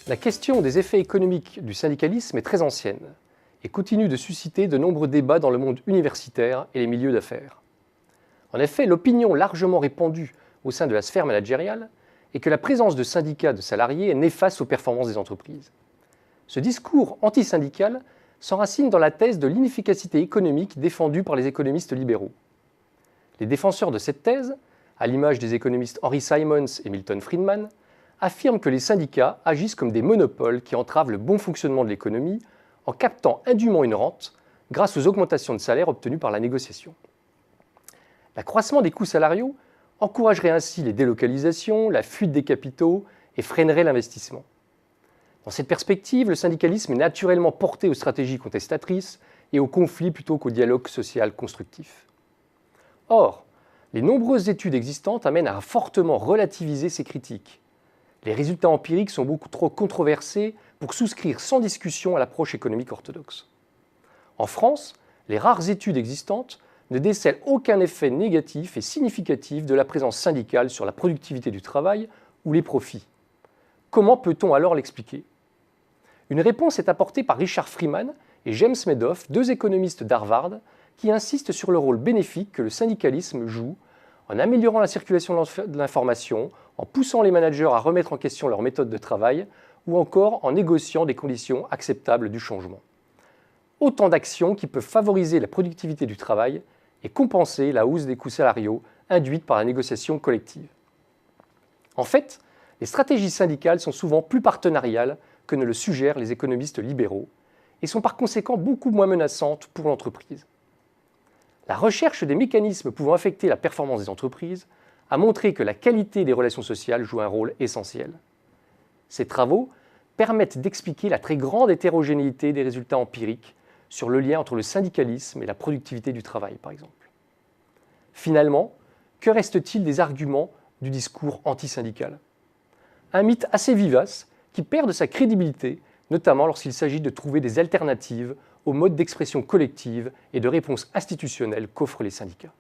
La question des effets économiques du syndicalisme est très ancienne et continue de susciter de nombreux débats dans le monde universitaire et les milieux d'affaires. En effet, l'opinion largement répandue au sein de la sphère managériale est que la présence de syndicats de salariés est néfaste aux performances des entreprises. Ce discours antisyndical s'enracine dans la thèse de l'inefficacité économique défendue par les économistes libéraux. Les défenseurs de cette thèse, à l'image des économistes Henry Simons et Milton Friedman, affirment que les syndicats agissent comme des monopoles qui entravent le bon fonctionnement de l'économie en captant indûment une rente grâce aux augmentations de salaire obtenues par la négociation. L'accroissement des coûts salariaux encouragerait ainsi les délocalisations, la fuite des capitaux et freinerait l'investissement. Dans cette perspective, le syndicalisme est naturellement porté aux stratégies contestatrices et aux conflits plutôt qu'au dialogue social constructif. Or, les nombreuses études existantes amènent à fortement relativiser ces critiques. Les résultats empiriques sont beaucoup trop controversés pour souscrire sans discussion à l'approche économique orthodoxe. En France, les rares études existantes ne décèlent aucun effet négatif et significatif de la présence syndicale sur la productivité du travail ou les profits. Comment peut-on alors l'expliquer ? Une réponse est apportée par Richard Freeman et James Madoff, deux économistes d'Harvard, qui insistent sur le rôle bénéfique que le syndicalisme joue en améliorant la circulation de l'information, en poussant les managers à remettre en question leur méthode de travail ou encore en négociant des conditions acceptables du changement. Autant d'actions qui peuvent favoriser la productivité du travail et compenser la hausse des coûts salariaux induite par la négociation collective. En fait, les stratégies syndicales sont souvent plus partenariales que ne le suggèrent les économistes libéraux et sont par conséquent beaucoup moins menaçantes pour l'entreprise. La recherche des mécanismes pouvant affecter la performance des entreprises a montré que la qualité des relations sociales joue un rôle essentiel. Ces travaux permettent d'expliquer la très grande hétérogénéité des résultats empiriques sur le lien entre le syndicalisme et la productivité du travail, par exemple. Finalement, que reste-t-il des arguments du discours antisyndical ? Un mythe assez vivace qui perd de sa crédibilité, notamment lorsqu'il s'agit de trouver des alternatives aux modes d'expression collective et de réponse institutionnelle qu'offrent les syndicats.